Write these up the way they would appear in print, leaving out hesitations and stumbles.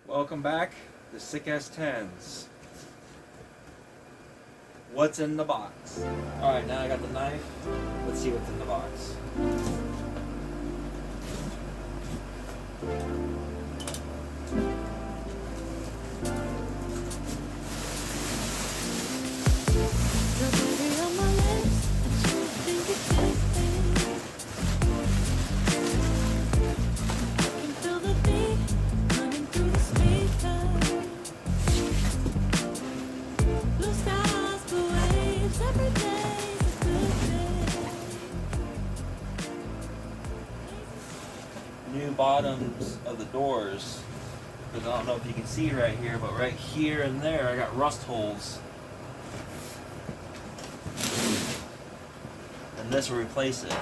Welcome back to sicks10s. What's in the box? Alright, now I got the knife. Let's see what's in the box. New bottoms of the doors, because I don't know if you can see right here, but right here and there I got rust holes, and this will replace it.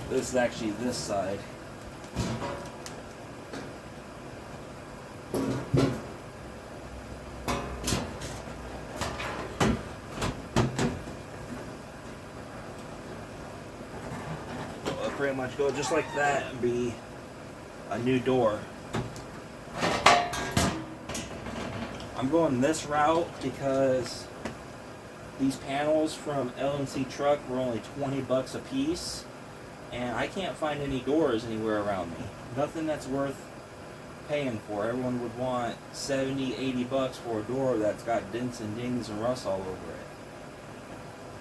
This is actually this side. It'll pretty much go just like that and be a new door. I'm going this route because these panels from LMC Truck were only 20 bucks a piece. And I can't find any doors anywhere around me. Nothing that's worth paying for. Everyone would want 70, 80 bucks for a door that's got dents and dings and rust all over it.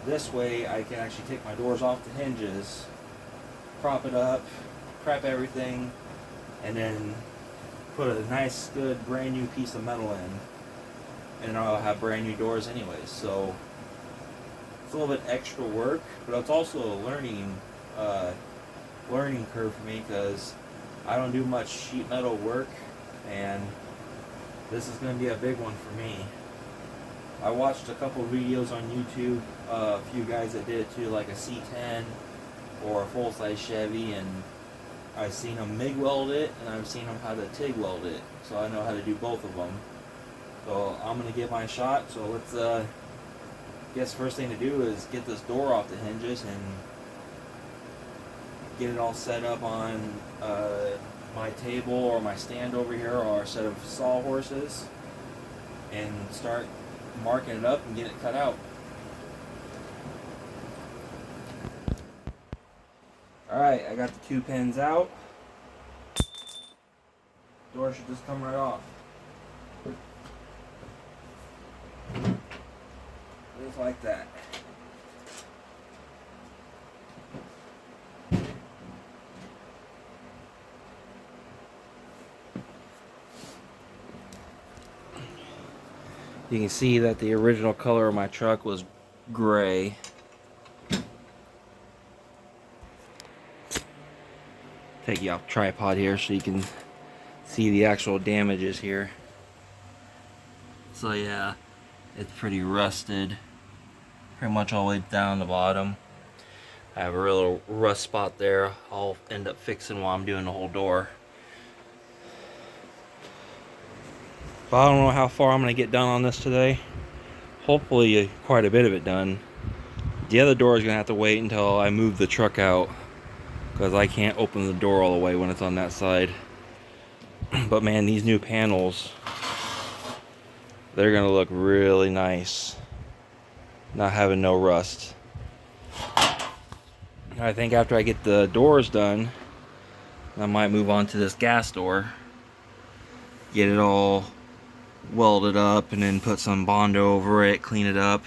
This way I can actually take my doors off the hinges, prop it up, prep everything, and then put a nice, good, brand new piece of metal in. And I'll have brand new doors anyways. So it's a little bit extra work, but it's also a learning curve for me because I don't do much sheet metal work, and this is going to be a big one for me. I watched a couple videos on YouTube, a few guys that did it too, like a C10 or a full-size Chevy, and I've seen them MIG weld it and I've seen them how to TIG weld it, so I know how to do both of them. So I'm going to give my shot. So let's guess first thing to do is get this door off the hinges and get it all set up on my table or my stand over here or a set of sawhorses, and start marking it up and get it cut out. Alright, I got the 2 pins out. Door should just come right off. Just like that. You can see that the original color of my truck was gray. Take you off tripod here so you can see the actual damages here. So yeah, it's pretty rusted, pretty much all the way down the bottom. I have a little rust spot there I'll end up fixing while I'm doing the whole door. But I don't know how far I'm going to get done on this today. Hopefully quite a bit of it done. The other door is going to have to wait until I move the truck out, because I can't open the door all the way when it's on that side. But man, these new panels, they're going to look really nice, not having no rust. I think after I get the doors done, I might move on to this gas door, get it all welded up, and then put some Bondo over it, clean it up.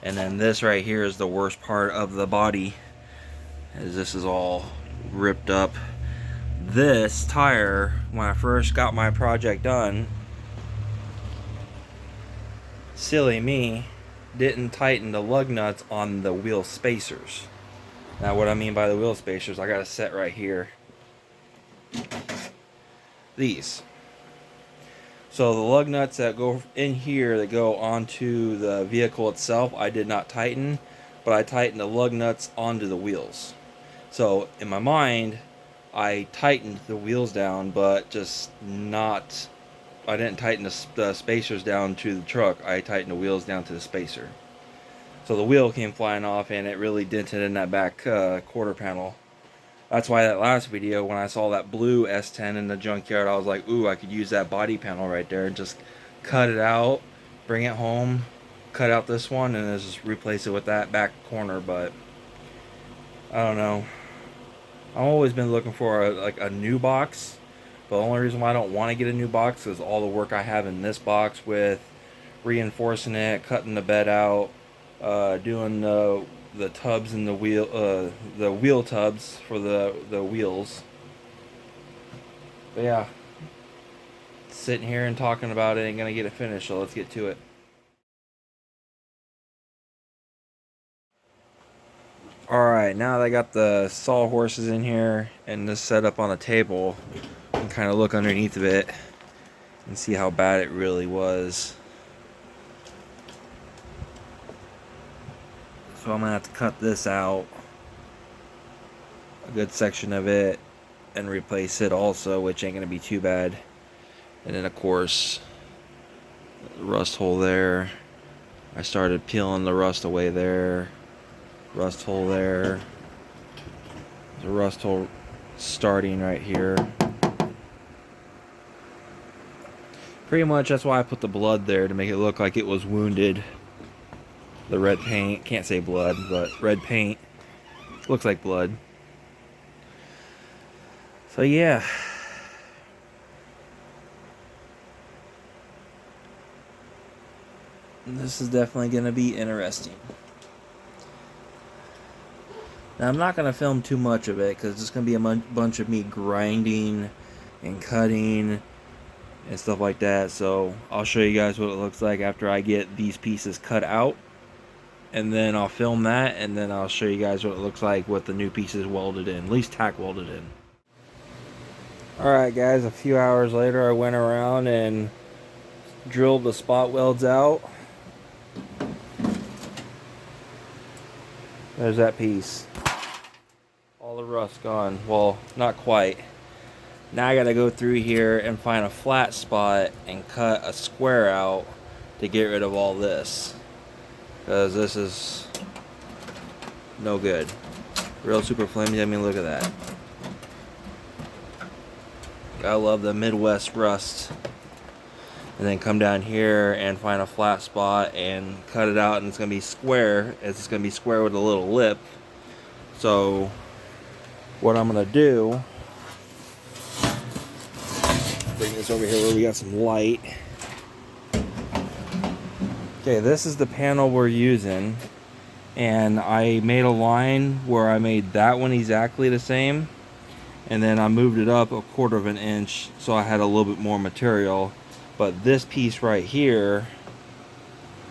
And then this right here is the worst part of the body, as this is all ripped up. This tire, when I first got my project done, silly me, didn't tighten the lug nuts on the wheel spacers. Now what I mean by the wheel spacers, I got a set right here. These. So the lug nuts that go in here that go onto the vehicle itself, I did not tighten, but I tightened the lug nuts onto the wheels. So in my mind, I tightened the wheels down, but just not, I didn't tighten the spacers down to the truck. I tightened the wheels down to the spacer. So the wheel came flying off and it really dented in that back quarter panel. That's why that last video, when I saw that blue S10 in the junkyard, I was like, ooh, I could use that body panel right there and just cut it out, bring it home, cut out this one, and then just replace it with that back corner. But I don't know. I've always been looking for like a new box. But the only reason why I don't want to get a new box is all the work I have in this box with reinforcing it, cutting the bed out, doing the tubs and the wheel tubs for the wheels. But yeah, sitting here and talking about it ain't gonna get it finished, so let's get to it. Alright, now that I got the sawhorses in here and this set up on the table, I can kind of look underneath of it and see how bad it really was. So I'm gonna have to cut this out, a good section of it, and replace it also, which ain't gonna be too bad. And then of course, the rust hole there. I started peeling the rust away there. Rust hole there. There's a rust hole starting right here. Pretty much that's why I put the blood there, to make it look like it was wounded. The red paint, can't say blood, but red paint looks like blood. So yeah. This is definitely going to be interesting. Now I'm not going to film too much of it, because it's just going to be a bunch of me grinding and cutting and stuff like that. So I'll show you guys what it looks like after I get these pieces cut out. And then I'll film that, and then I'll show you guys what it looks like with the new pieces welded in, at least tack welded in. Alright guys, a few hours later I went around and drilled the spot welds out. There's that piece. All the rust gone. Well, not quite. Now I gotta go through here and find a flat spot and cut a square out to get rid of all this. Because this is no good. Real super flimsy. I mean, look at that. I love the Midwest rust. And then come down here and find a flat spot and cut it out, and it's going to be square. It's going to be square with a little lip. So what I'm going to do, bring this over here where we got some light. Okay, this is the panel we're using, and I made a line where I made that one exactly the same, and then I moved it up 1/4 of an inch so I had a little bit more material. But this piece right here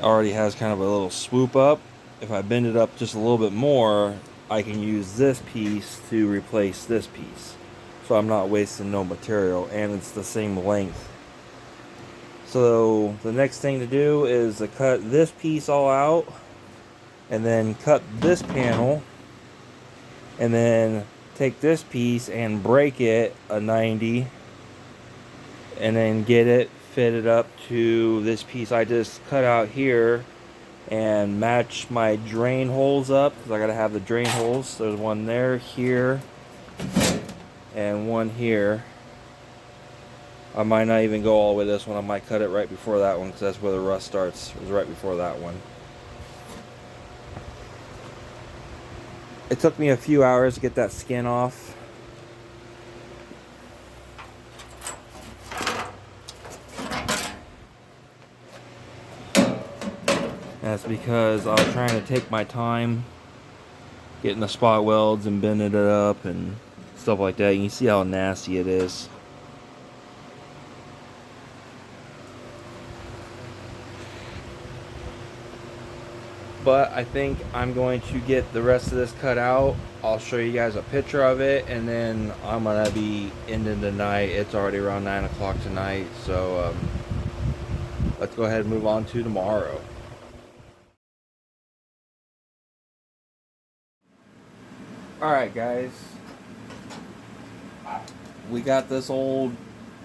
already has kind of a little swoop up. If I bend it up just a little bit more, I can use this piece to replace this piece, so I'm not wasting no material, and it's the same length. So the next thing to do is to cut this piece all out, and then cut this panel, and then take this piece and break it a 90, and then get it fitted up to this piece I just cut out here, and match my drain holes up, because I gotta have the drain holes. There's one there, here, and one here. I might not even go all the way to this one. I might cut it right before that one, because that's where the rust starts. It was right before that one. It took me a few hours to get that skin off. That's because I was trying to take my time getting the spot welds and bending it up and stuff like that. You can see how nasty it is. But I think I'm going to get the rest of this cut out. I'll show you guys a picture of it, and then I'm gonna be ending the night. It's already around 9 o'clock tonight, so let's go ahead and move on to tomorrow. Alright guys, we got this old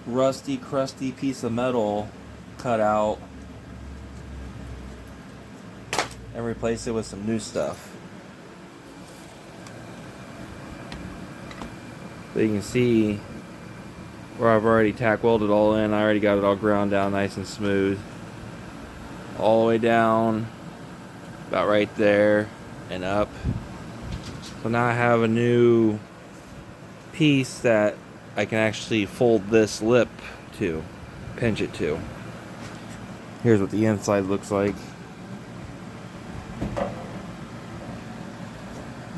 rusty, crusty piece of metal cut out and replaced it with some new stuff. So you can see where I've already tack welded all in. I already got it all ground down nice and smooth. All the way down, about right there and up. So now I have a new piece that I can actually fold this lip to, pinch it to. Here's what the inside looks like.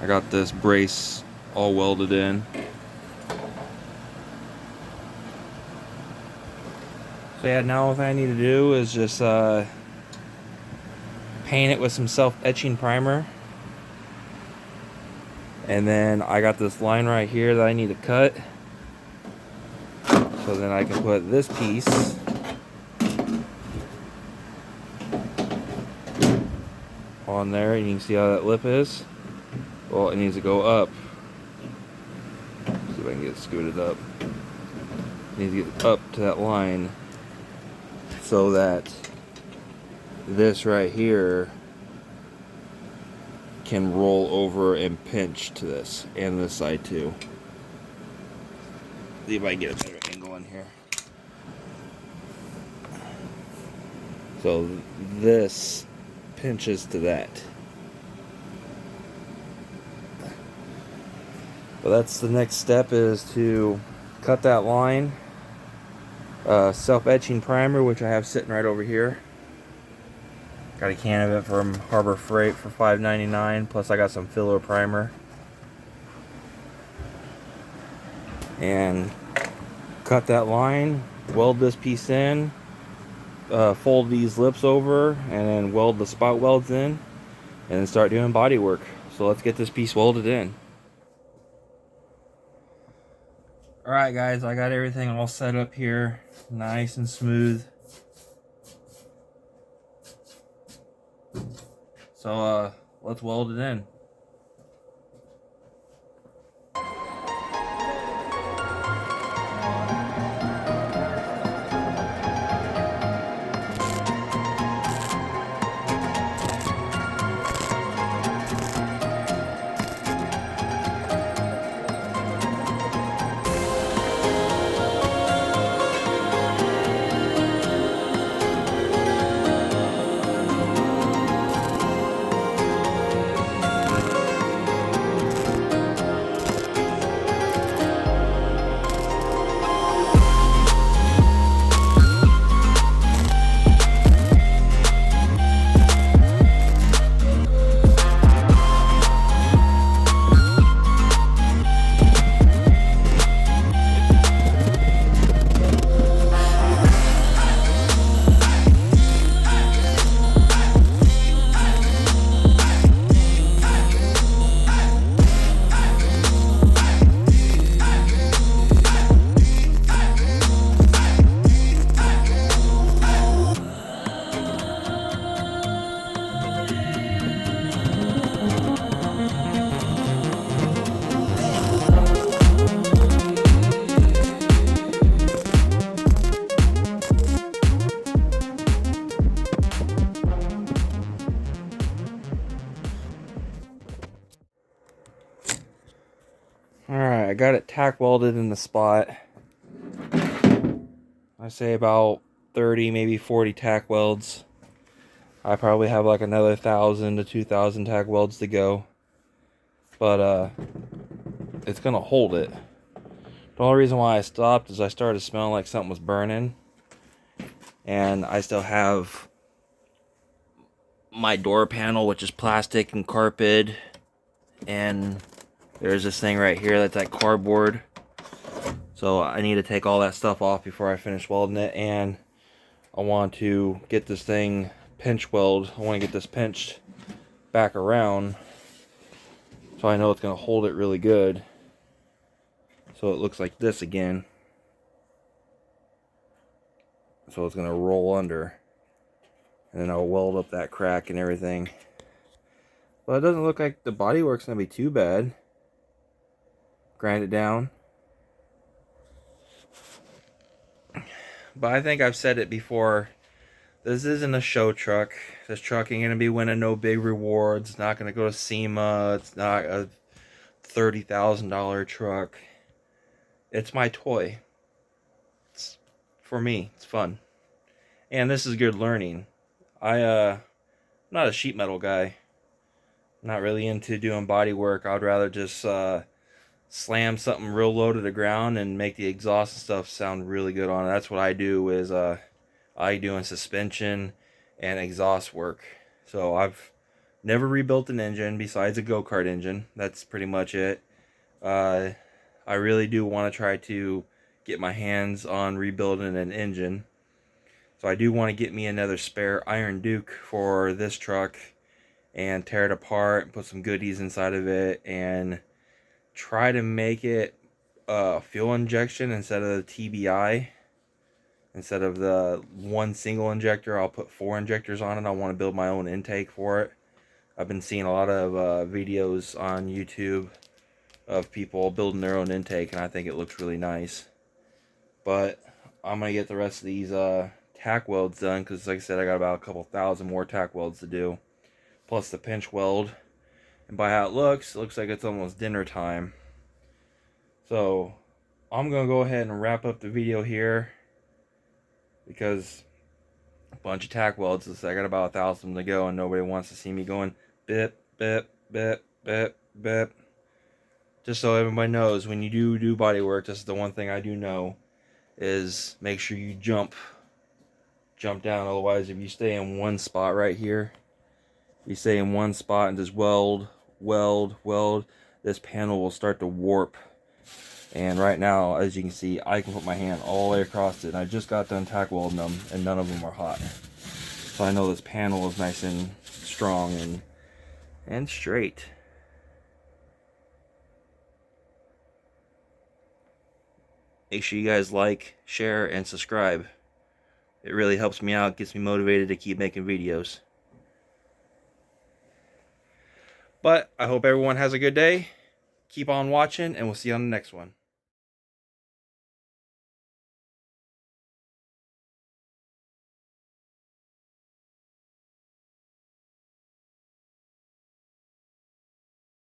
I got this brace all welded in. So yeah, now what I need to do is just paint it with some self-etching primer. And then I got this line right here that I need to cut. So then I can put this piece on there, and you can see how that lip is. Well, it needs to go up. See if I can get it scooted up. It needs to get up to that line so that this right here can roll over and pinch to this, and this side too. See if I can get a better angle in here. So this pinches to that. But that's the next step, is to cut that line. Self-etching primer, which I have sitting right over here. Got a can of it from Harbor Freight for $5.99. Plus I got some filler primer. And cut that line, weld this piece in, fold these lips over, and then weld the spot welds in, and then start doing body work. So let's get this piece welded in. Alright guys, I got everything all set up here, nice and smooth. So let's weld it in. Alright, I got it tack welded in the spot. I say about 30, maybe 40 tack welds. I probably have like another 1,000 to 2,000 tack welds to go. But it's gonna hold it. The only reason why I stopped is I started smelling like something was burning. And I still have my door panel, which is plastic and carpet, and there's this thing right here that's like cardboard. So I need to take all that stuff off before I finish welding it, and I want to get this thing pinch weld. I want to get this pinched back around so I know it's going to hold it really good. So it looks like this again. So it's going to roll under, and then I'll weld up that crack and everything. Well, it doesn't look like the bodywork's going to be too bad. Grind it down. But I think I've said it before. This isn't a show truck. This truck ain't gonna be winning no big rewards. It's not gonna go to SEMA. It's not a $30,000 truck. It's my toy. It's for me. It's fun, and this is good learning. I'm not a sheet metal guy. I'm not really into doing body work. I'd rather just slam something real low to the ground and make the exhaust and stuff sound really good on it. That's what I do. Is I do in suspension and exhaust work. So I've never rebuilt an engine besides a go-kart engine. That's pretty much it. I really do want to try to get my hands on rebuilding an engine. So I do want to get me another spare Iron Duke for this truck and tear it apart and put some goodies inside of it and try to make it fuel injection instead of the TBI. Instead of the one single injector, I'll put 4 injectors on it. I want to build my own intake for it. I've been seeing a lot of videos on YouTube of people building their own intake, and I think it looks really nice. But I'm going to get the rest of these tack welds done, because like I said, I got about a couple thousand more tack welds to do. Plus the pinch weld. And by how it looks like it's almost dinner time. So I'm going to go ahead and wrap up the video here, because a bunch of tack welds. I got about 1,000 to go, and nobody wants to see me going bip, bip, bip, bip, bip. Just so everybody knows, when you do body work, this is the one thing I do know, is make sure you jump down. Otherwise, if you stay in one spot right here, you stay in one spot and just weld, this panel will start to warp. And right now, as you can see, I can put my hand all the way across it, and I just got done tack welding them, and none of them are hot. So I know this panel is nice and strong and straight. Make sure you guys like, share, and subscribe. It really helps me out, gets me motivated to keep making videos. But I hope everyone has a good day. Keep on watching, and we'll see you on the next one.